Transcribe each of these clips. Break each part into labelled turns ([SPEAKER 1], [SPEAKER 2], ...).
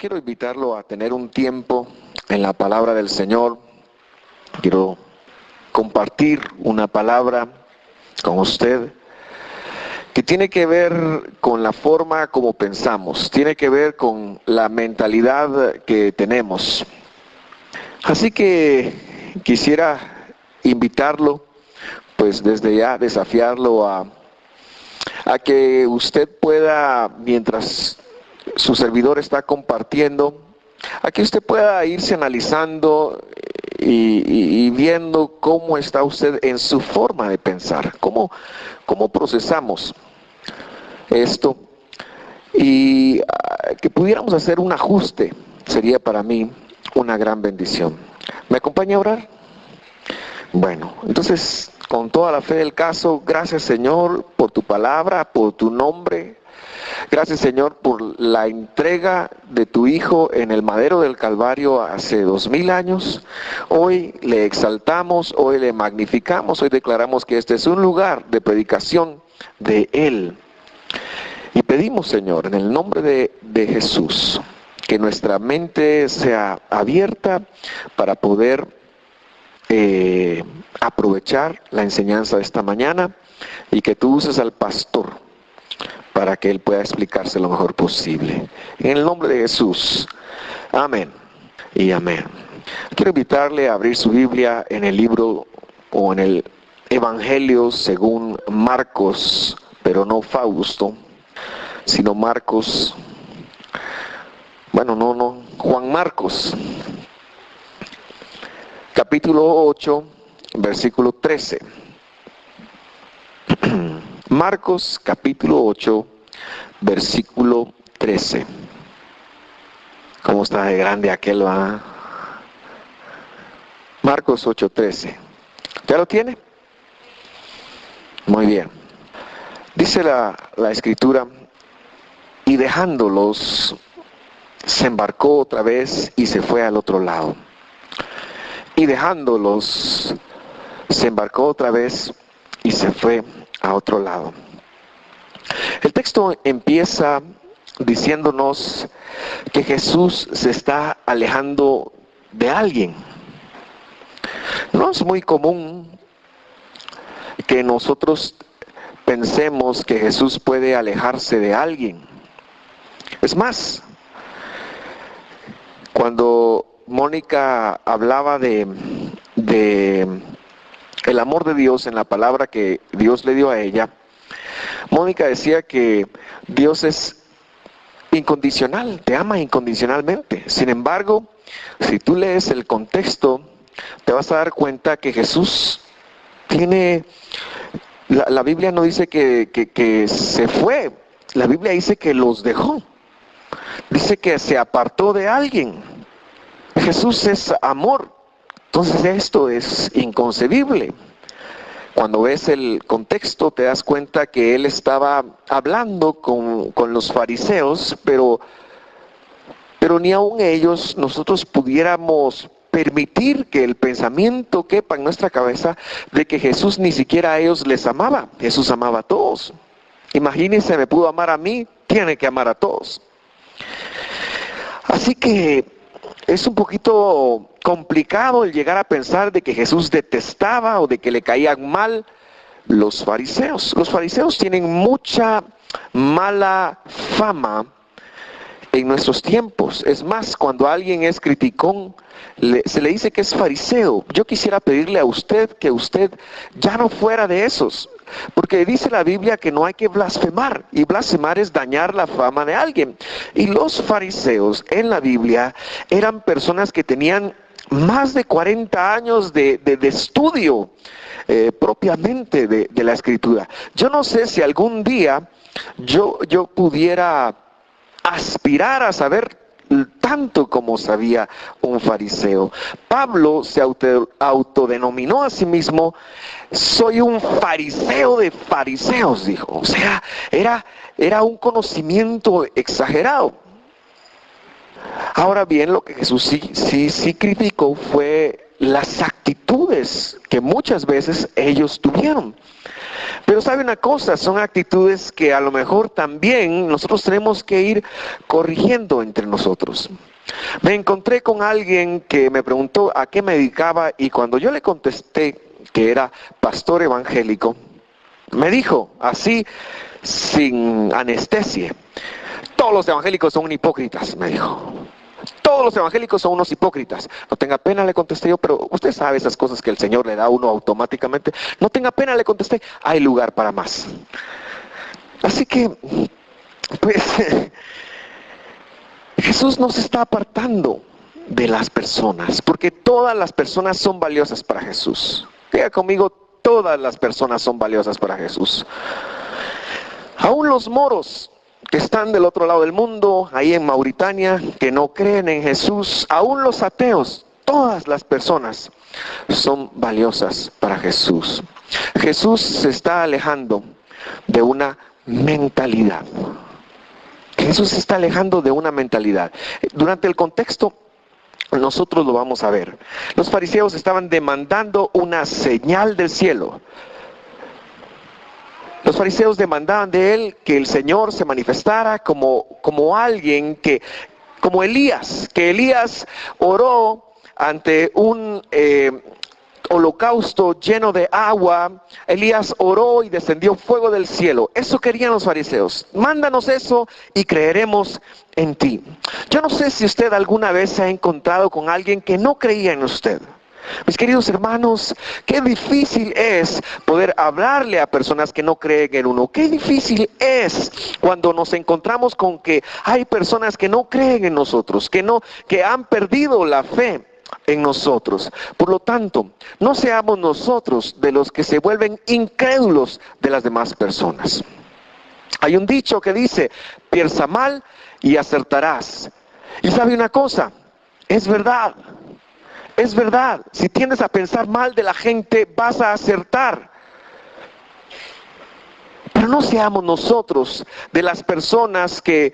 [SPEAKER 1] quiero invitarlo a tener un tiempo en la palabra del Señor. Quiero compartir una palabra con usted que tiene que ver con la forma como pensamos, tiene que ver con la mentalidad que tenemos. Así que quisiera invitarlo, pues desde ya desafiarlo a que usted pueda, mientras su servidor está compartiendo, a que usted pueda irse analizando y viendo cómo está usted en su forma de pensar, cómo procesamos esto, y que pudiéramos hacer un ajuste, sería para mí una gran bendición. ¿Me acompaña a orar? Bueno, entonces, con toda la fe del caso, gracias Señor por tu palabra, por tu nombre. Gracias Señor por la entrega de tu Hijo en el madero del Calvario hace 2000 años. Hoy le exaltamos, hoy le magnificamos, hoy declaramos que este es un lugar de predicación de Él. Y pedimos Señor, en el nombre de Jesús, que nuestra mente sea abierta para poder aprovechar la enseñanza de esta mañana, y que tú uses al pastor para que él pueda explicarse lo mejor posible. En el nombre de Jesús. Amén y amén. Quiero invitarle a abrir su Biblia en el libro o en el Evangelio según Marcos, pero no Fausto, sino Marcos. Bueno, no, Juan Marcos. Capítulo 8, versículo 13. Marcos capítulo 8, versículo 13. ¿Cómo está de grande aquel, va? Marcos 8, 13. ¿Ya lo tiene? Muy bien. Dice la escritura: y dejándolos, se embarcó otra vez y se fue al otro lado. Y dejándolos, se embarcó otra vez y se fue a otro lado. El texto empieza diciéndonos que Jesús se está alejando de alguien. No es muy común que nosotros pensemos que Jesús puede alejarse de alguien. Es más, cuando Mónica hablaba de el amor de Dios en la palabra que Dios le dio a ella, Mónica decía que Dios es incondicional, te ama incondicionalmente. Sin embargo, si tú lees el contexto, te vas a dar cuenta que Jesús tiene, la Biblia no dice que se fue, la Biblia dice que los dejó, dice que se apartó de alguien. Jesús es amor, entonces esto es inconcebible. Cuando ves el contexto te das cuenta que él estaba hablando con los fariseos, pero ni aun ellos, nosotros pudiéramos permitir que el pensamiento quepa en nuestra cabeza de que Jesús ni siquiera a ellos les amaba. Jesús amaba a todos. Imagínense, me pudo amar a mí, tiene que amar a todos. Así que es un poquito complicado el llegar a pensar de que Jesús detestaba o de que le caían mal los fariseos. Los fariseos tienen mucha mala fama en nuestros tiempos. Es más, cuando alguien es criticón, se le dice que es fariseo. Yo quisiera pedirle a usted que usted ya no fuera de esos, porque dice la Biblia que no hay que blasfemar, y blasfemar es dañar la fama de alguien. Y los fariseos en la Biblia eran personas que tenían más de 40 años de estudio propiamente de la Escritura. Yo no sé si algún día yo pudiera aspirar a saber tanto como sabía un fariseo. Pablo se autodenominó a sí mismo: soy un fariseo de fariseos, dijo. O sea, era un conocimiento exagerado. Ahora bien, lo que Jesús sí criticó fue las actitudes que muchas veces ellos tuvieron. Pero sabe una cosa, son actitudes que a lo mejor también nosotros tenemos que ir corrigiendo entre nosotros. Me encontré con alguien que me preguntó a qué me dedicaba y cuando yo le contesté que era pastor evangélico, me dijo así, sin anestesia: todos los evangélicos son hipócritas, me dijo. Todos los evangélicos son unos hipócritas. No tenga pena, le contesté yo, pero usted sabe esas cosas que el Señor le da a uno automáticamente. No tenga pena, le contesté, hay lugar para más. Así que, pues, Jesús nos está apartando de las personas, porque todas las personas son valiosas para Jesús. Diga conmigo, todas las personas son valiosas para Jesús. Aún los moros que están del otro lado del mundo, ahí en Mauritania, que no creen en Jesús, aún los ateos, todas las personas son valiosas para Jesús. Jesús se está alejando de una mentalidad. Jesús se está alejando de una mentalidad. Durante el contexto, nosotros lo vamos a ver. Los fariseos estaban demandando una señal del cielo. Los fariseos demandaban de él que el Señor se manifestara como alguien que, como Elías, que Elías oró ante un holocausto lleno de agua. Elías oró y descendió fuego del cielo. Eso querían los fariseos. Mándanos eso y creeremos en ti. Yo no sé si usted alguna vez se ha encontrado con alguien que no creía en usted. Mis queridos hermanos, qué difícil es poder hablarle a personas que no creen en uno. Qué difícil es cuando nos encontramos con que hay personas que no creen en nosotros, que han perdido la fe en nosotros. Por lo tanto, no seamos nosotros de los que se vuelven incrédulos de las demás personas. Hay un dicho que dice: piensa mal y acertarás. Y sabe una cosa, es verdad. Es verdad, si tiendes a pensar mal de la gente, vas a acertar. Pero no seamos nosotros de las personas que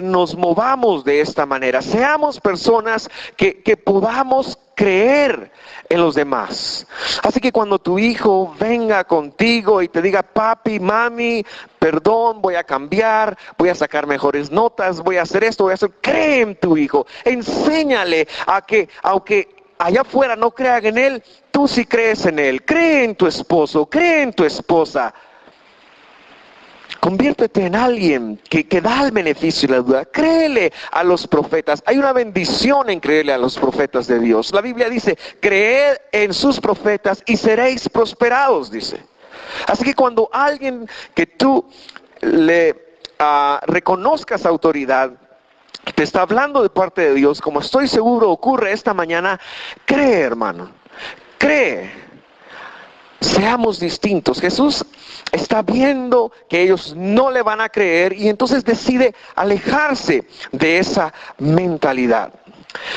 [SPEAKER 1] nos movamos de esta manera. Seamos personas que podamos creer en los demás. Así que cuando tu hijo venga contigo y te diga: papi, mami, perdón, voy a cambiar, voy a sacar mejores notas, voy a hacer esto, voy a hacer... cree en tu hijo. Enséñale a que, aunque allá afuera no crean en él, tú sí crees en él. Cree en tu esposo, cree en tu esposa. Conviértete en alguien que da el beneficio y la duda. Créele a los profetas. Hay una bendición en creerle a los profetas de Dios. La Biblia dice: creed en sus profetas y seréis prosperados, dice. Así que cuando alguien que tú le reconozcas autoridad te está hablando de parte de Dios, como estoy seguro ocurre esta mañana, cree, hermano, cree. Seamos distintos. Jesús está viendo que ellos no le van a creer y entonces decide alejarse de esa mentalidad.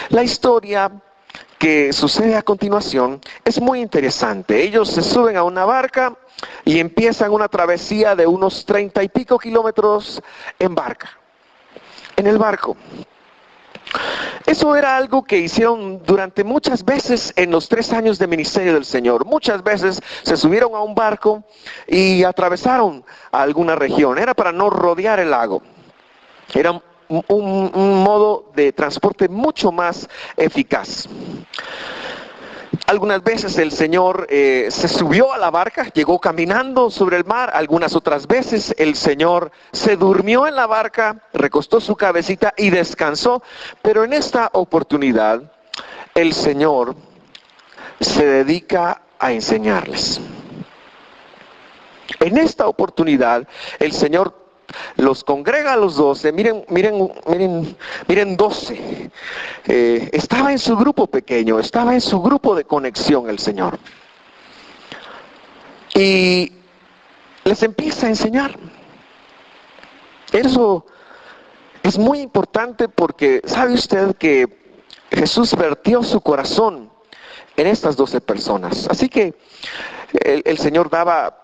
[SPEAKER 1] La historia que sucede a continuación es muy interesante. Ellos se suben a una barca y empiezan una travesía de unos 30 y pico kilómetros en el barco. Eso era algo que hicieron durante muchas veces en los 3 años de ministerio del Señor. Muchas veces se subieron a un barco y atravesaron a alguna región. Era para no rodear el lago. Era un modo de transporte mucho más eficaz. Algunas veces el Señor se subió a la barca, llegó caminando sobre el mar. Algunas otras veces el Señor se durmió en la barca, recostó su cabecita y descansó. Pero en esta oportunidad el Señor se dedica a enseñarles. En esta oportunidad el Señor los congrega a los 12, miren 12. Estaba en su grupo pequeño, estaba en su grupo de conexión el Señor. Y les empieza a enseñar. Eso es muy importante porque sabe usted que Jesús vertió su corazón en estas 12 personas. Así que el Señor daba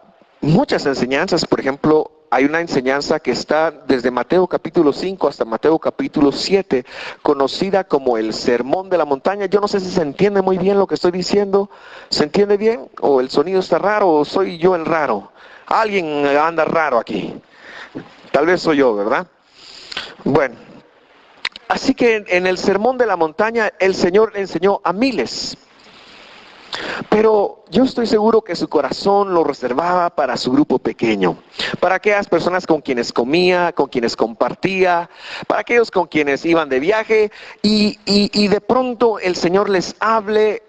[SPEAKER 1] muchas enseñanzas, por ejemplo, hay una enseñanza que está desde Mateo capítulo 5 hasta Mateo capítulo 7, conocida como el Sermón de la Montaña. Yo no sé si se entiende muy bien lo que estoy diciendo. ¿Se entiende bien? ¿O el sonido está raro? ¿O soy yo el raro? Alguien anda raro aquí. Tal vez soy yo, ¿verdad? Bueno, así que en el Sermón de la Montaña el Señor le enseñó a miles. Pero yo estoy seguro que su corazón lo reservaba para su grupo pequeño, para aquellas personas con quienes comía, con quienes compartía, para aquellos con quienes iban de viaje y de pronto el Señor les abre,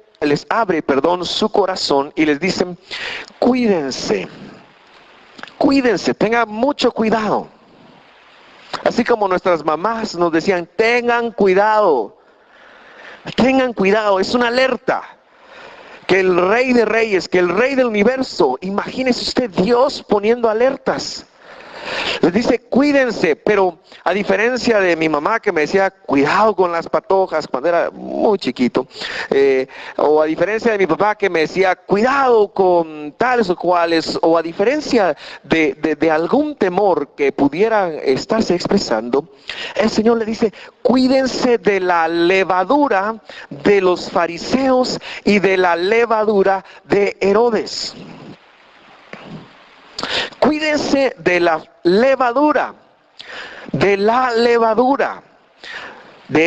[SPEAKER 1] su corazón y les dice: cuídense, tengan mucho cuidado. Así como nuestras mamás nos decían: tengan cuidado, es una alerta. Que el Rey de Reyes, que el Rey del Universo, imagínese usted Dios poniendo alertas. Les dice: cuídense, pero a diferencia de mi mamá que me decía cuidado con las patojas cuando era muy chiquito, o a diferencia de mi papá que me decía cuidado con tales o cuales, o a diferencia de algún temor que pudiera estarse expresando, el Señor le dice: cuídense de la levadura de los fariseos y de la levadura de Herodes. Cuídense de la levadura de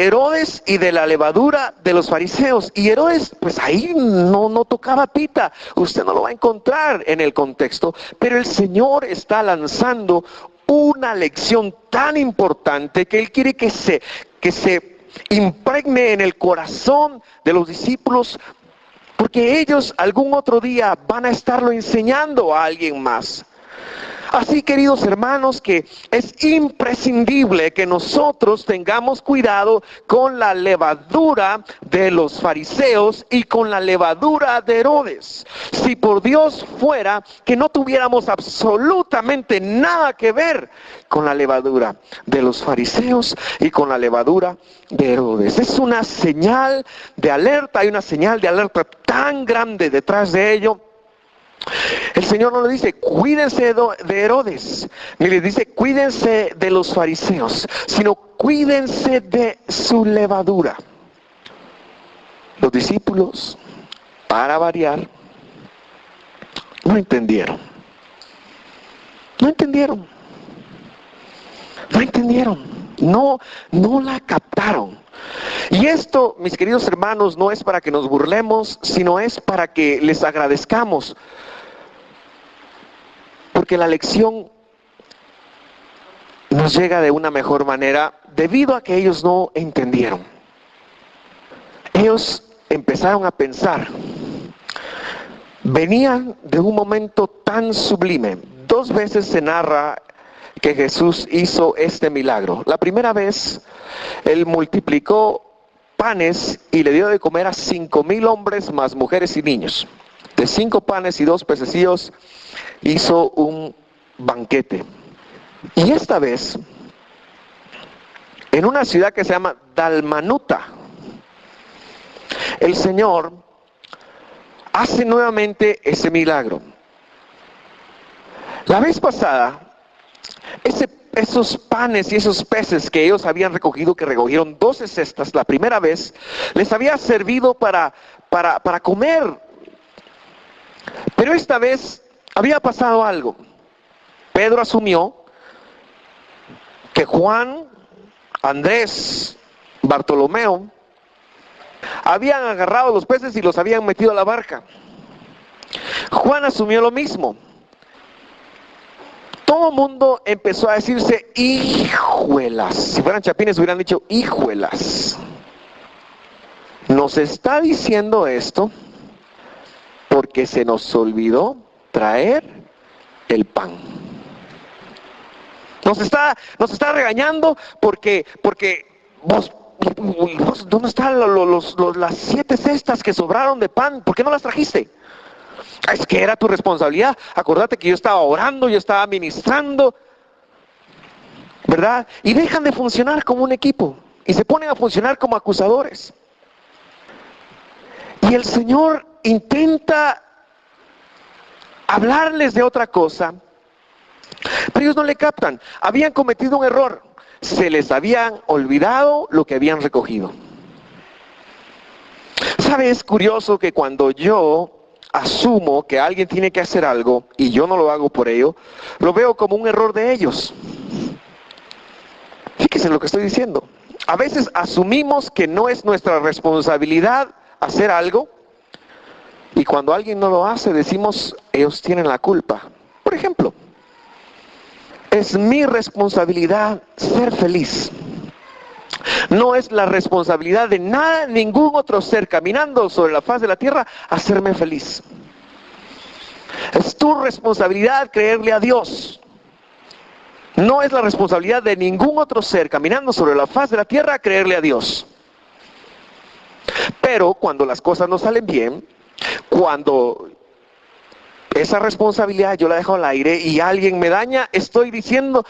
[SPEAKER 1] Herodes y de la levadura de los fariseos. Y Herodes, pues ahí no tocaba pita, usted no lo va a encontrar en el contexto, pero el Señor está lanzando una lección tan importante que Él quiere que se impregne en el corazón de los discípulos, porque ellos algún otro día van a estarlo enseñando a alguien más. Así, queridos hermanos, que es imprescindible que nosotros tengamos cuidado con la levadura de los fariseos y con la levadura de Herodes. Si por Dios fuera que no tuviéramos absolutamente nada que ver con la levadura de los fariseos y con la levadura de Herodes. Es una señal de alerta, hay una señal de alerta tan grande detrás de ello. El Señor no le dice cuídense de Herodes, ni le dice cuídense de los fariseos, sino cuídense de su levadura. Los discípulos, para variar, no entendieron. No la captaron. Y esto, mis queridos hermanos, no es para que nos burlemos, sino es para que les agradezcamos. Porque la lección nos llega de una mejor manera debido a que ellos no entendieron. Ellos empezaron a pensar. Venían de un momento tan sublime. 2 veces se narra que Jesús hizo este milagro. La primera vez, Él multiplicó panes y le dio de comer a 5,000 hombres más mujeres y niños. De 5 panes y 2 pececillos hizo un banquete. Y esta vez, en una ciudad que se llama Dalmanuta, el Señor hace nuevamente ese milagro. La vez pasada, esos panes y esos peces que ellos habían recogido, que recogieron 12 cestas, la primera vez, les había servido para comer. Pero esta vez había pasado algo. Pedro asumió que Juan, Andrés, Bartolomeo habían agarrado los peces y los habían metido a la barca. Juan asumió lo mismo. Todo el mundo empezó a decirse hijuelas. Si fueran chapines hubieran dicho hijuelas. Nos está diciendo esto porque se nos olvidó traer el pan. Nos está regañando porque vos, ¿dónde están las 7 cestas que sobraron de pan? ¿Por qué no las trajiste? Es que era tu responsabilidad. Acordate que yo estaba orando, yo estaba ministrando, ¿verdad? Y dejan de funcionar como un equipo y se ponen a funcionar como acusadores. Y el Señor intenta hablarles de otra cosa, Pero ellos no le captan. Habían cometido un error. Se les habían olvidado lo que habían recogido. ¿Sabe? Es curioso que cuando yo asumo que alguien tiene que hacer algo y yo no lo hago por ello, lo veo como un error de ellos. Fíjese lo que estoy diciendo. A veces asumimos que no es nuestra responsabilidad hacer algo y cuando alguien no lo hace decimos, ellos tienen la culpa. Por ejemplo, es mi responsabilidad ser feliz. No es la responsabilidad de nada, ningún otro ser caminando sobre la faz de la tierra hacerme feliz. Es tu responsabilidad creerle a Dios. No es la responsabilidad de ningún otro ser caminando sobre la faz de la tierra creerle a Dios. Pero cuando las cosas no salen bien, cuando esa responsabilidad yo la dejo al aire y alguien me daña, estoy diciendo,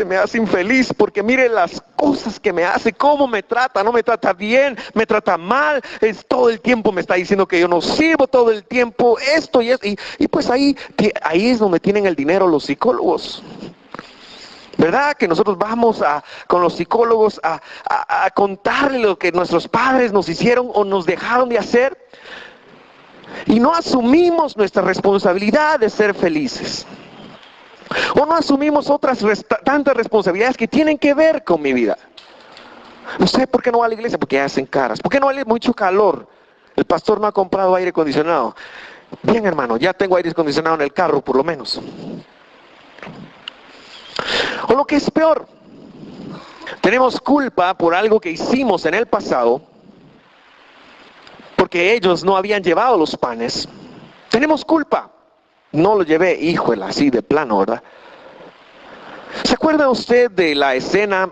[SPEAKER 1] me hace infeliz porque mire las cosas que me hace, cómo me trata, no me trata bien, me trata mal, todo el tiempo me está diciendo que yo no sirvo, todo el tiempo esto y esto, y pues ahí es donde tienen el dinero los psicólogos. ¿Verdad? Que nosotros vamos con los psicólogos a contarle lo que nuestros padres nos hicieron o nos dejaron de hacer. Y no asumimos nuestra responsabilidad de ser felices. O no asumimos otras tantas responsabilidades que tienen que ver con mi vida. No sé por qué no va a la iglesia, porque ya hacen caras. ¿Por qué no hay mucho calor? El pastor no ha comprado aire acondicionado. Bien, hermano, ya tengo aire acondicionado en el carro, por lo menos. O lo que es peor, tenemos culpa por algo que hicimos en el pasado, porque ellos no habían llevado los panes. Tenemos culpa. No lo llevé, híjole, así de plano, ¿verdad? ¿Se acuerda usted de la escena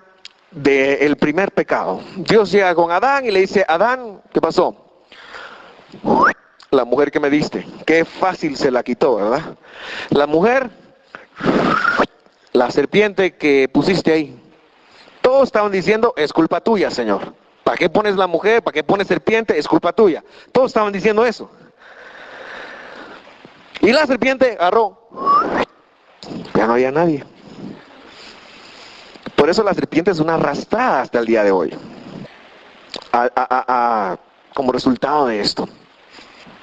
[SPEAKER 1] del primer pecado? Dios llega con Adán y le dice, Adán, ¿qué pasó? La mujer que me diste. Qué fácil se la quitó, ¿verdad? La mujer, la serpiente que pusiste ahí. Todos estaban diciendo, es culpa tuya, Señor. ¿Para qué pones la mujer? ¿Para qué pones serpiente? Es culpa tuya. Todos estaban diciendo eso. Y la serpiente agarró. Ya no había nadie. Por eso la serpiente es una arrastrada hasta el día de hoy. Como resultado de esto.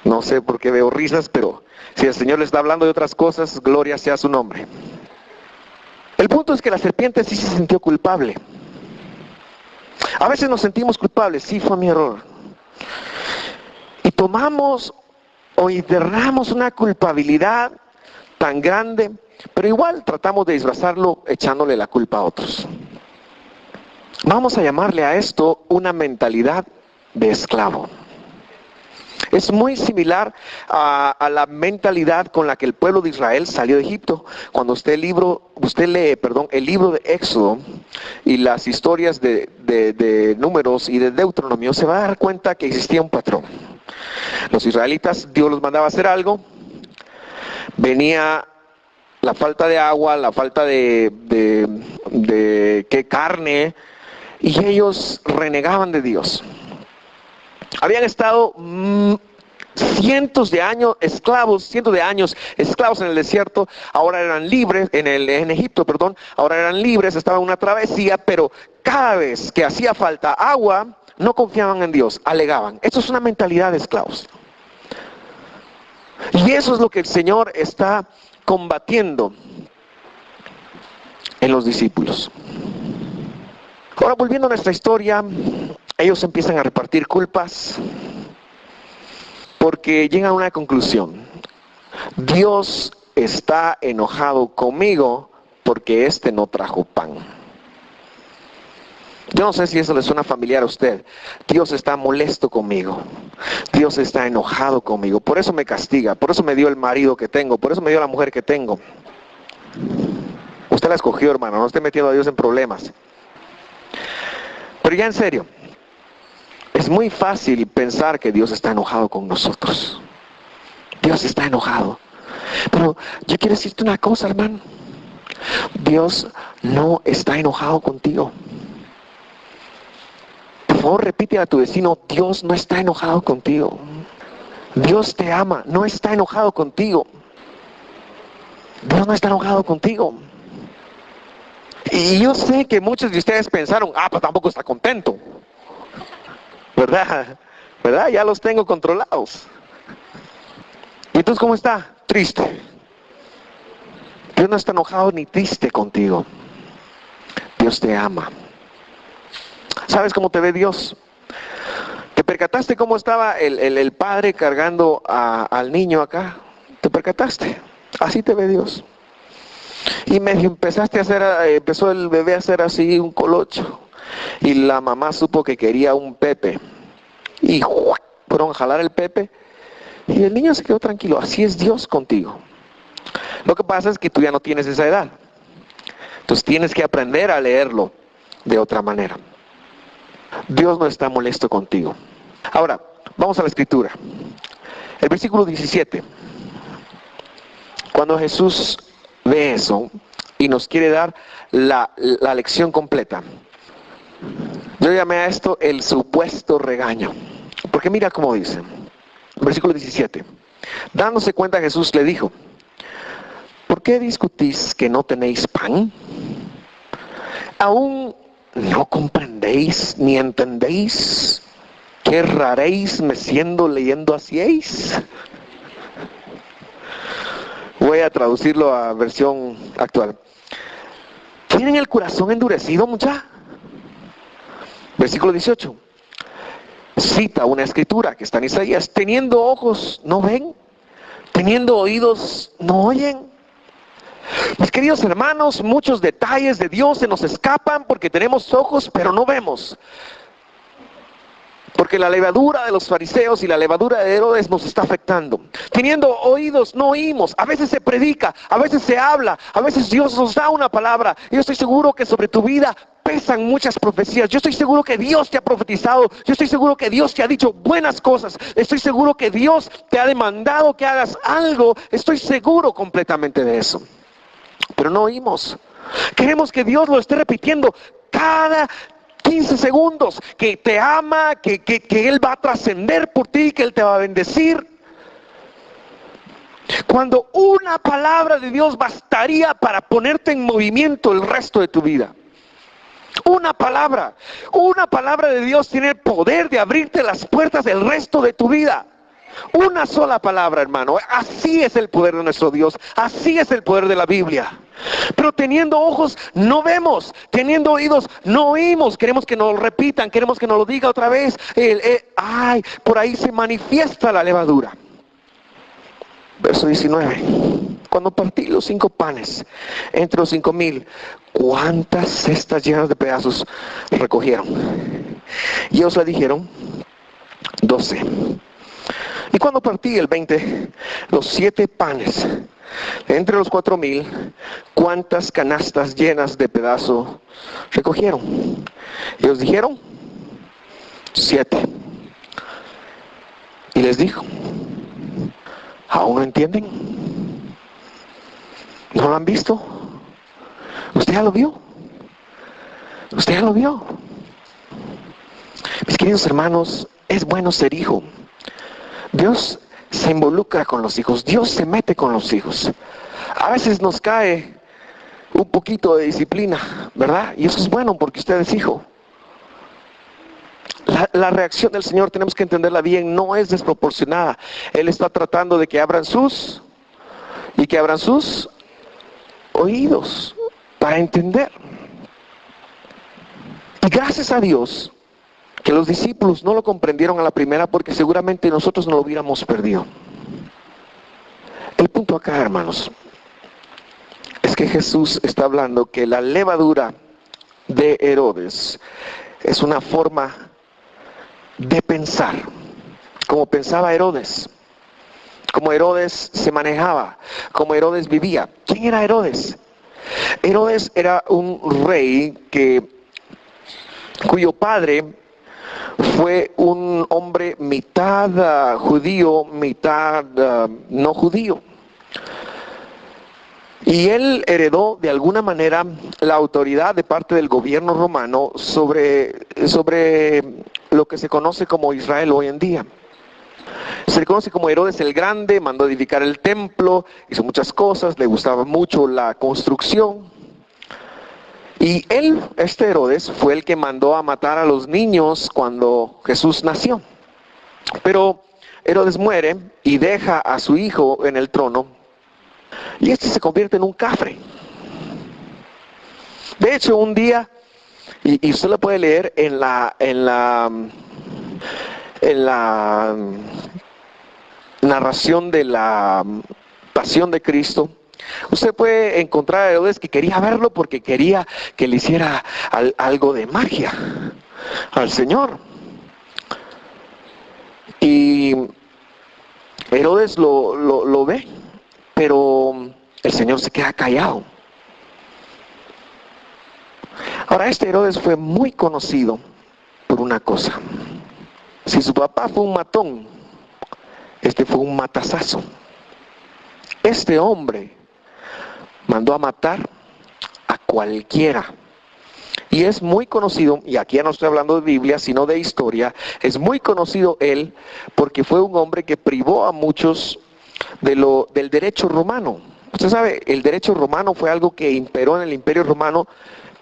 [SPEAKER 1] No sé por qué veo risas, pero si el Señor le está hablando de otras cosas, gloria sea su nombre. El punto es que la serpiente sí se sintió culpable. A veces nos sentimos culpables, sí fue mi error. Y tomamos o internamos una culpabilidad tan grande, pero igual tratamos de disfrazarlo echándole la culpa a otros. Vamos a llamarle a esto una mentalidad de esclavo. Es muy similar a la mentalidad con la que el pueblo de Israel salió de Egipto. Cuando usted lee el libro de Éxodo y las historias de Números y de Deuteronomio, se va a dar cuenta que existía un patrón. Los israelitas, Dios los mandaba a hacer algo, venía la falta de agua, la falta de carne, y ellos renegaban de Dios. Habían estado cientos de años esclavos en el desierto, ahora eran libres, en Egipto, ahora eran libres, estaban en una travesía, pero cada vez que hacía falta agua, no confiaban en Dios, alegaban. Esto es una mentalidad de esclavos. Y eso es lo que el Señor está combatiendo en los discípulos. Ahora, volviendo a nuestra historia, ellos empiezan a repartir culpas porque llegan a una conclusión. Dios está enojado conmigo porque no trajo pan. Yo no sé si eso le suena familiar a usted. Dios está molesto conmigo. Dios está enojado conmigo. Por eso me castiga. Por eso me dio el marido que tengo. Por eso me dio la mujer que tengo. Usted la escogió, hermano. No esté metiendo a Dios en problemas. Pero ya en serio. Es muy fácil pensar que Dios está enojado con nosotros. Dios está enojado. Pero yo quiero decirte una cosa, hermano. Dios no está enojado contigo. Por favor, repite a tu vecino, Dios no está enojado contigo. Dios te ama, no está enojado contigo. Dios no está enojado contigo. Y yo sé que muchos de ustedes pensaron, pues tampoco está contento. ¿Verdad? ¿Verdad? Ya los tengo controlados. ¿Y entonces cómo está? Triste. Dios no está enojado ni triste contigo. Dios te ama. ¿Sabes cómo te ve Dios? ¿Te percataste cómo estaba el padre cargando al niño acá? ¿Te percataste? Así te ve Dios. Y empezó el bebé a hacer así un colocho. Y la mamá supo que quería un Pepe. Y fueron a jalar el Pepe. Y el niño se quedó tranquilo. Así es Dios contigo. Lo que pasa es que tú ya no tienes esa edad. Entonces tienes que aprender a leerlo de otra manera. Dios no está molesto contigo. Ahora, vamos a la escritura. El versículo 17. Cuando Jesús ve eso y nos quiere dar la lección completa. Yo llamé a esto el supuesto regaño. Porque mira cómo dice. Versículo 17. Dándose cuenta, Jesús le dijo: ¿por qué discutís que no tenéis pan? ¿Aún no comprendéis ni entendéis? ¿Qué erraréis meciendo leyendo hacíais? Voy a traducirlo a versión actual. ¿Tienen el corazón endurecido, muchacha? Versículo 18. Cita una escritura que está en Isaías. Teniendo ojos, ¿no ven? Teniendo oídos, ¿no oyen? Mis queridos hermanos, muchos detalles de Dios se nos escapan porque tenemos ojos, pero no vemos. Porque la levadura de los fariseos y la levadura de Herodes nos está afectando. Teniendo oídos no oímos. A veces se predica, a veces se habla, a veces Dios nos da una palabra. Yo estoy seguro que sobre tu vida pesan muchas profecías. Yo estoy seguro que Dios te ha profetizado. Yo estoy seguro que Dios te ha dicho buenas cosas. Estoy seguro que Dios te ha demandado que hagas algo. Estoy seguro completamente de eso. Pero no oímos. Queremos que Dios lo esté repitiendo cada 15 segundos, que te ama, que Él va a trascender por ti, que Él te va a bendecir. Cuando una palabra de Dios bastaría para ponerte en movimiento el resto de tu vida. Una palabra de Dios tiene el poder de abrirte las puertas del resto de tu vida. Una sola palabra, hermano. Así es el poder de nuestro Dios. Así es el poder de la Biblia. Pero teniendo ojos no vemos, teniendo oídos no oímos. Queremos que nos lo repitan, queremos que nos lo diga otra vez. Por ahí se manifiesta la levadura. Verso 19. Cuando partí los 5 panes entre los 5,000, ¿cuántas cestas llenas de pedazos recogieron? Y ellos le dijeron: 12. Y cuando partí el 20, los 7 panes entre los 4,000, ¿cuántas canastas llenas de pedazos recogieron? Ellos dijeron: 7. Y les dijo: ¿aún no entienden? ¿No lo han visto? ¿Usted ya lo vio? ¿Usted ya lo vio? Mis queridos hermanos, es bueno ser hijo. Dios se involucra con los hijos, Dios se mete con los hijos. A veces nos cae un poquito de disciplina, ¿verdad? Y eso es bueno porque usted es hijo. La reacción del Señor, tenemos que entenderla bien, no es desproporcionada. Él está tratando de que abran sus oídos para entender. Y gracias a Dios que los discípulos no lo comprendieron a la primera, porque seguramente nosotros no lo hubiéramos perdido. El punto acá, hermanos, es que Jesús está hablando que la levadura de Herodes es una forma de pensar, como pensaba Herodes, como Herodes se manejaba, como Herodes vivía. ¿Quién era Herodes? Herodes era un rey cuyo padre fue un hombre mitad judío, mitad no judío. Y él heredó de alguna manera la autoridad de parte del gobierno romano sobre lo que se conoce como Israel hoy en día. Se le conoce como Herodes el Grande, mandó edificar el templo, hizo muchas cosas, le gustaba mucho la construcción. Y él, este Herodes, fue el que mandó a matar a los niños cuando Jesús nació. Pero Herodes muere y deja a su hijo en el trono, y este se convierte en un cafre. De hecho, un día, y usted lo puede leer en la narración de la pasión de Cristo, usted puede encontrar a Herodes que quería verlo porque quería que le hiciera algo de magia al Señor. Y Herodes lo ve, pero el Señor se queda callado. Ahora, este Herodes fue muy conocido por una cosa. Si su papá fue un matón, este fue un matasazo. Este hombre mandó a matar a cualquiera. Y es muy conocido, y aquí ya no estoy hablando de Biblia, sino de historia, es muy conocido él porque fue un hombre que privó a muchos del derecho romano. Usted sabe, el derecho romano fue algo que imperó en el Imperio Romano.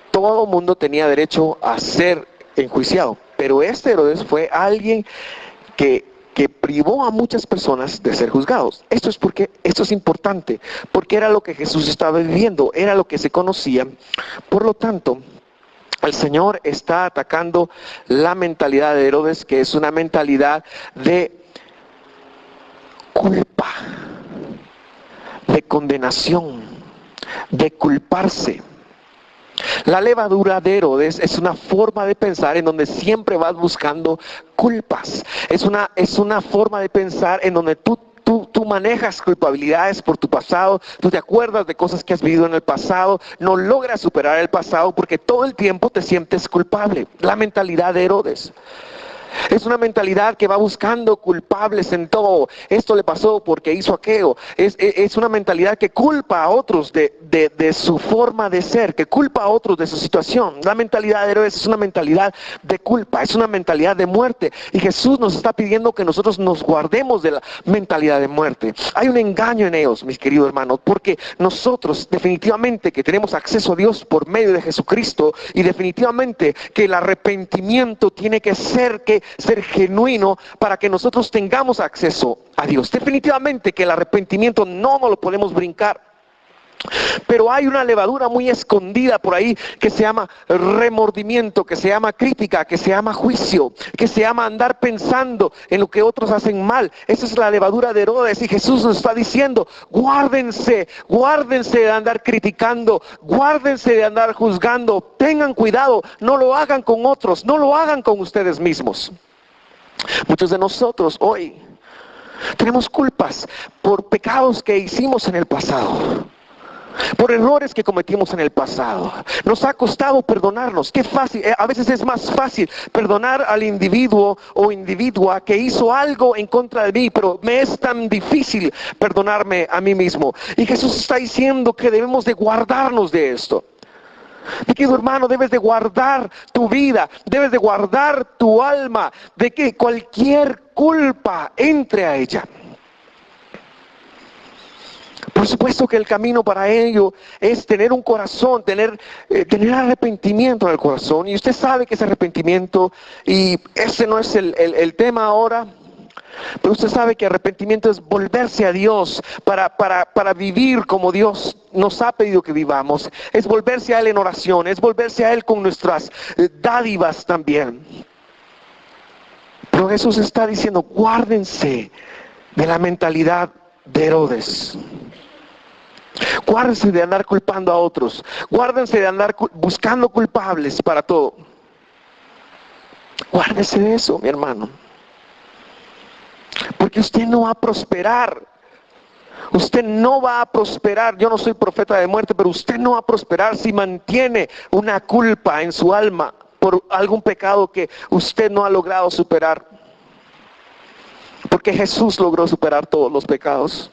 [SPEAKER 1] Todo el mundo tenía derecho a ser enjuiciado, pero este Herodes fue alguien que privó a muchas personas de ser juzgados. Esto es importante, porque era lo que Jesús estaba viviendo, era lo que se conocía. Por lo tanto, el Señor está atacando la mentalidad de Herodes, que es una mentalidad de culpa, de condenación, de culparse. La levadura de Herodes es una forma de pensar en donde siempre vas buscando culpas. Es una forma de pensar en donde tú manejas culpabilidades por tu pasado, tú te acuerdas de cosas que has vivido en el pasado, no logras superar el pasado porque todo el tiempo te sientes culpable. La mentalidad de Herodes es una mentalidad que va buscando culpables en todo. Esto le pasó porque hizo aquello. Es una mentalidad que culpa a otros de su forma de ser, que culpa a otros de su situación. La mentalidad de Herodes es una mentalidad de culpa, es una mentalidad de muerte. Y Jesús nos está pidiendo que nosotros nos guardemos de la mentalidad de muerte. Hay un engaño en ellos, mis queridos hermanos, porque nosotros definitivamente que tenemos acceso a Dios por medio de Jesucristo, y definitivamente que el arrepentimiento tiene que ser genuino para que nosotros tengamos acceso a Dios. Definitivamente que el arrepentimiento no nos lo podemos brincar. Pero hay una levadura muy escondida por ahí que se llama remordimiento, que se llama crítica, que se llama juicio, que se llama andar pensando en lo que otros hacen mal. Esa es la levadura de Herodes, y Jesús nos está diciendo: guárdense de andar criticando, guárdense de andar juzgando, tengan cuidado, no lo hagan con otros, no lo hagan con ustedes mismos. Muchos de nosotros hoy tenemos culpas por pecados que hicimos en el pasado, por errores que cometimos en el pasado. Nos ha costado perdonarnos. Qué fácil, a veces es más fácil perdonar al individuo o individua que hizo algo en contra de mí, pero me es tan difícil perdonarme a mí mismo. Y Jesús está diciendo que debemos de guardarnos de esto. Mi querido hermano, debes de guardar tu vida, debes de guardar tu alma de que cualquier culpa entre a ella. Por supuesto que el camino para ello es tener un corazón, tener arrepentimiento en el corazón. Y usted sabe que ese arrepentimiento, y ese no es el tema ahora, pero usted sabe que arrepentimiento es volverse a Dios para vivir como Dios nos ha pedido que vivamos. Es volverse a Él en oración, es volverse a Él con nuestras dádivas también. Pero Jesús está diciendo: guárdense de la mentalidad de Herodes. Guárdense de andar culpando a otros. Guárdense de andar buscando culpables para todo. Guárdese de eso, mi hermano. Porque usted no va a prosperar. Usted no va a prosperar. Yo no soy profeta de muerte, pero usted no va a prosperar si mantiene una culpa en su alma por algún pecado que usted no ha logrado superar. Porque Jesús logró superar todos los pecados.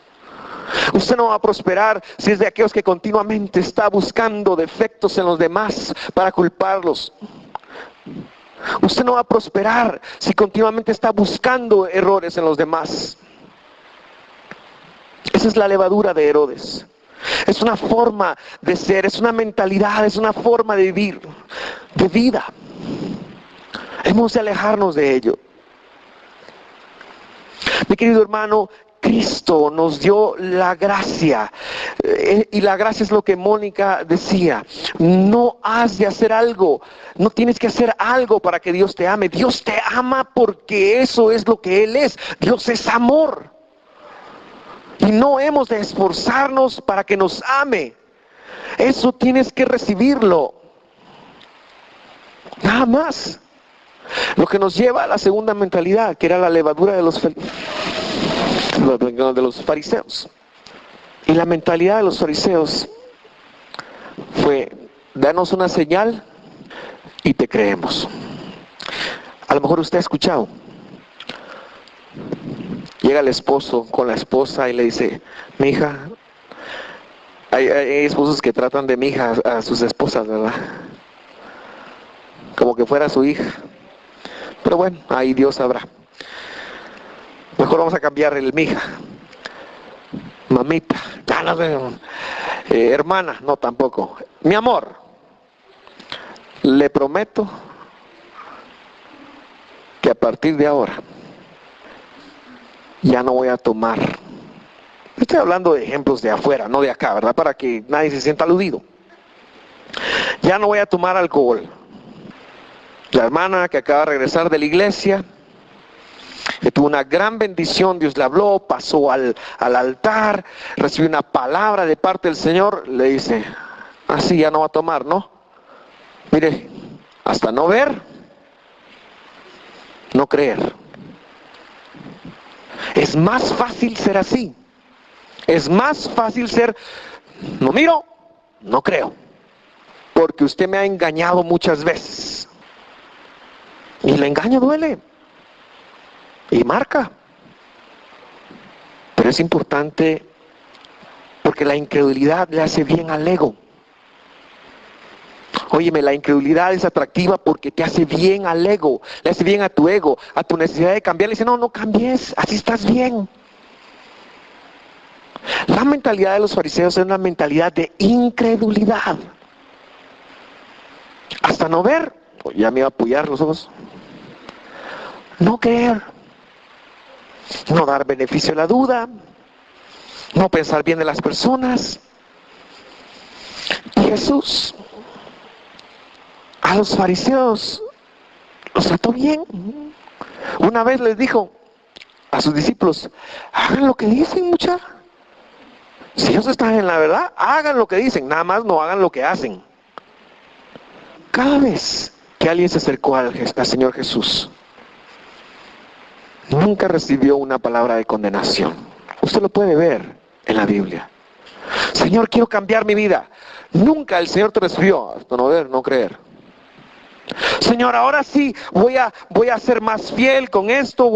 [SPEAKER 1] Usted no va a prosperar si es de aquellos que continuamente está buscando defectos en los demás para culparlos. Usted no va a prosperar si continuamente está buscando errores en los demás. Esa es la levadura de Herodes. Es una forma de ser, es una mentalidad, es una forma de vivir, de vida. Hemos de alejarnos de ello. Mi querido hermano, Cristo nos dio la gracia, y la gracia es lo que Mónica decía. No has de hacer algo, no tienes que hacer algo para que Dios te ame. Dios te ama porque eso es lo que Él es. Dios es amor. Y no hemos de esforzarnos para que nos ame. Eso tienes que recibirlo. Nada más. Lo que nos lleva a la segunda mentalidad, que era la levadura de los fariseos. Y la mentalidad de los fariseos fue: danos una señal y te creemos. A lo mejor usted ha escuchado. Llega el esposo con la esposa y le dice: mi hija. Hay esposos que tratan de mi hija a sus esposas, ¿verdad? Como que fuera su hija. Pero bueno, ahí Dios sabrá. Mejor vamos a cambiar el mija. Mamita. Hermana, no, tampoco. Mi amor, le prometo que a partir de ahora ya no voy a tomar. Estoy hablando de ejemplos de afuera, no de acá, ¿verdad? Para que nadie se sienta aludido. Ya no voy a tomar alcohol. La hermana que acaba de regresar de la iglesia, que tuvo una gran bendición, Dios le habló, pasó al altar, recibió una palabra de parte del Señor, le dice: así ya no va a tomar, ¿no? Mire, hasta no ver, no creer. Es más fácil ser así. Es más fácil ser: no miro, no creo. Porque usted me ha engañado muchas veces. Y el engaño duele. Y marca. Pero es importante, porque la incredulidad le hace bien al ego. Óyeme, la incredulidad es atractiva porque te hace bien al ego, le hace bien a tu ego, a tu necesidad de cambiar. Le dice: no, no cambies, así estás bien. La mentalidad de los fariseos es una mentalidad de incredulidad. Hasta no ver, ya me iba a apoyar los ojos. No creer, no dar beneficio a la duda, no pensar bien de las personas. Y Jesús a los fariseos los trató bien. Una vez les dijo a sus discípulos: hagan lo que dicen, muchachos. Si ellos están en la verdad, hagan lo que dicen, nada más no hagan lo que hacen. Cada vez que alguien se acercó al Señor Jesús, nunca recibió una palabra de condenación. Usted lo puede ver en la Biblia. Señor, quiero cambiar mi vida. Nunca el Señor te recibió hasta no ver, no creer. Señor, ahora sí voy a ser más fiel con esto,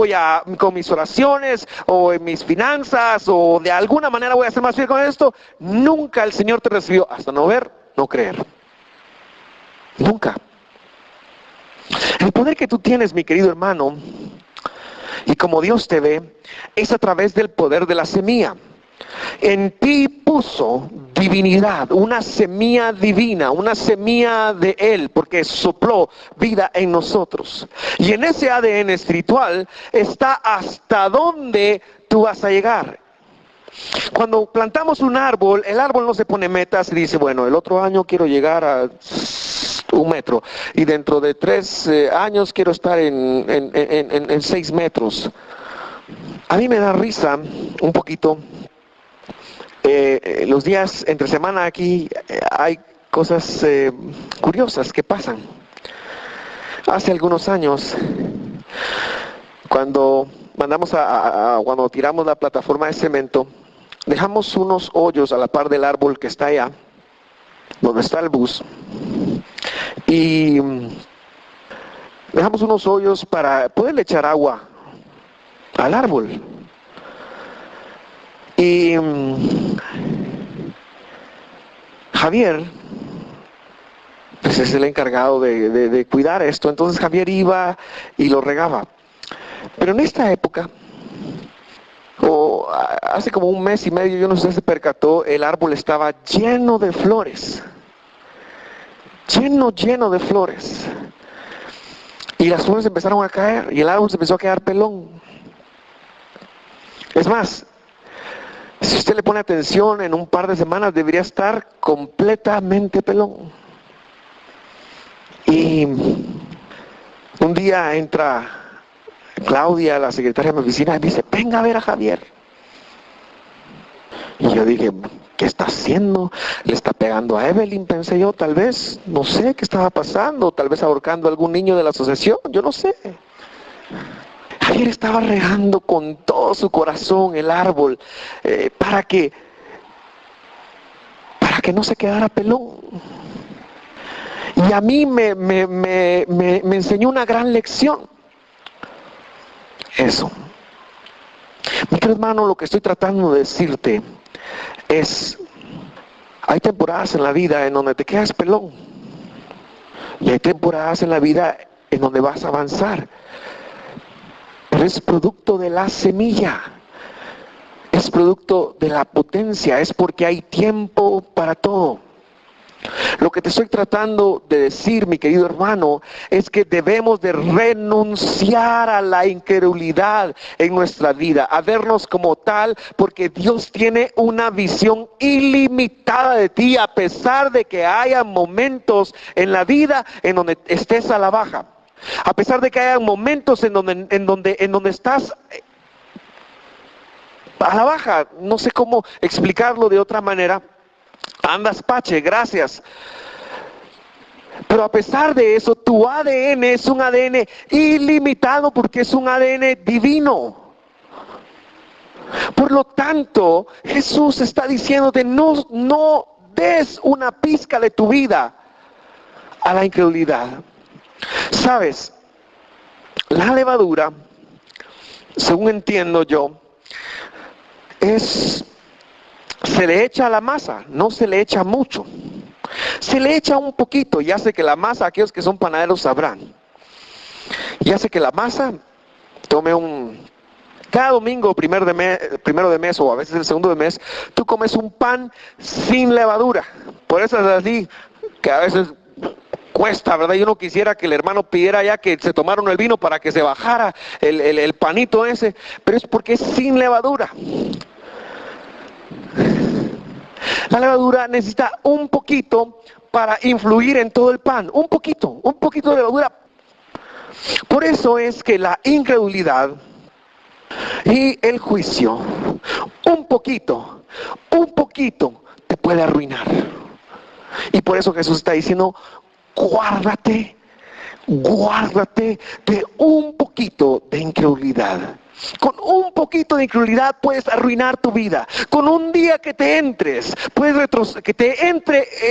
[SPEAKER 1] con mis oraciones o en mis finanzas, o de alguna manera voy a ser más fiel con esto. Nunca el Señor te recibió hasta no ver, no creer. Nunca. El poder que tú tienes, mi querido hermano, y como Dios te ve, es a través del poder de la semilla. En ti puso divinidad, una semilla divina, una semilla de Él, porque sopló vida en nosotros. Y en ese ADN espiritual está hasta dónde tú vas a llegar. Cuando plantamos un árbol, el árbol no se pone metas y dice: bueno, el otro año quiero llegar a 1 metro, y dentro de 3 años quiero estar en 6 metros. A mí me da risa un poquito. Los días entre semana aquí hay cosas curiosas que pasan. Hace algunos años, cuando cuando tiramos la plataforma de cemento, dejamos unos hoyos a la par del árbol que está allá, donde está el bus, y dejamos unos hoyos para poderle echar agua al árbol. Y Javier, pues es el encargado de cuidar esto. Entonces Javier iba y lo regaba. Pero en esta época, hace como un mes y medio, yo no sé si se percató, el árbol estaba lleno de flores. Lleno de flores. Y las flores empezaron a caer y el árbol se empezó a quedar pelón. Es más, si usted le pone atención, en un par de semanas debería estar completamente pelón. Y un día entra Claudia, la secretaria de mi oficina, y me dice, venga a ver a Javier. Y yo dije, ¿qué está haciendo? ¿Le está pegando a Evelyn? Pensé yo, tal vez, no sé qué estaba pasando, tal vez ahorcando a algún niño de la asociación, yo no sé. Javier estaba regando con todo su corazón el árbol para que no se quedara pelón. Y a mí me enseñó una gran lección. Eso. Mi querido hermano, lo que estoy tratando de decirte es, hay temporadas en la vida en donde te quedas pelón. Y hay temporadas en la vida en donde vas a avanzar. Pero es producto de la semilla. Es producto de la potencia. Es porque hay tiempo para todo. Lo que te estoy tratando de decir, mi querido hermano, es que debemos de renunciar a la incredulidad en nuestra vida, a vernos como tal, porque Dios tiene una visión ilimitada de ti, a pesar de que haya momentos en la vida en donde estés a la baja, a pesar de que haya momentos en donde estás a la baja. No sé cómo explicarlo de otra manera. Andas pache, gracias. Pero a pesar de eso, tu ADN es un ADN ilimitado porque es un ADN divino. Por lo tanto, Jesús está diciéndote, no des una pizca de tu vida a la incredulidad. Sabes, la levadura, según entiendo yo, se le echa a la masa, no se le echa mucho. Se le echa un poquito y hace que la masa, aquellos que son panaderos sabrán, y hace que la masa cada domingo, primero de mes o a veces el segundo de mes, tú comes un pan sin levadura. Por eso es así que a veces cuesta, ¿verdad? Yo no quisiera que el hermano pidiera ya que se tomaron el vino para que se bajara el panito ese, pero es porque es sin levadura. La levadura necesita un poquito para influir en todo el pan, un poquito de levadura. Por eso es que la incredulidad y el juicio, un poquito te puede arruinar. Y por eso Jesús está diciendo, guárdate de un poquito de incredulidad. Con un poquito de incredulidad puedes arruinar tu vida. Con un día que te entre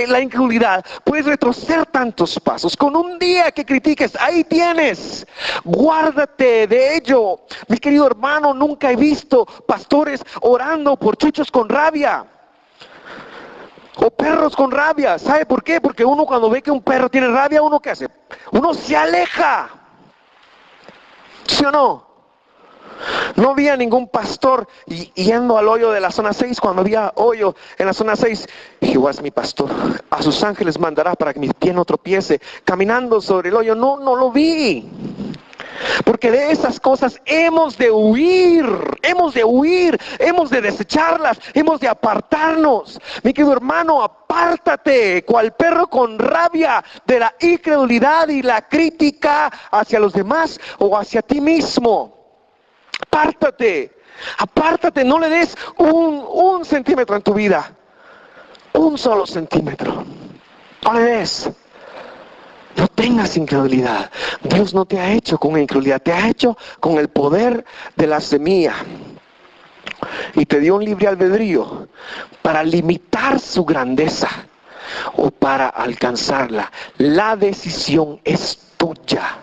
[SPEAKER 1] la incredulidad, puedes retroceder tantos pasos. Con un día que critiques, ahí tienes. Guárdate de ello. Mi querido hermano, nunca he visto pastores orando por chuchos con rabia o perros con rabia. ¿Sabe por qué? Porque uno, cuando ve que un perro tiene rabia, ¿uno qué hace? Uno se aleja. ¿Sí o no? No había ningún pastor yendo al hoyo de la zona 6. Cuando había hoyo en la zona 6, Jehová es mi pastor, a sus ángeles mandará para que mi pie no tropiece, caminando sobre el hoyo. No lo vi. Porque de esas cosas hemos de huir, hemos de desecharlas, hemos de apartarnos. Mi querido hermano, apártate cual perro con rabia de la incredulidad y la crítica hacia los demás o hacia ti mismo. Apártate, no le des un centímetro en tu vida, un solo centímetro, no le des. No tengas incredulidad. Dios no te ha hecho con incredulidad, te ha hecho con el poder de la semilla. Y te dio un libre albedrío para limitar su grandeza o para alcanzarla. La decisión es tuya.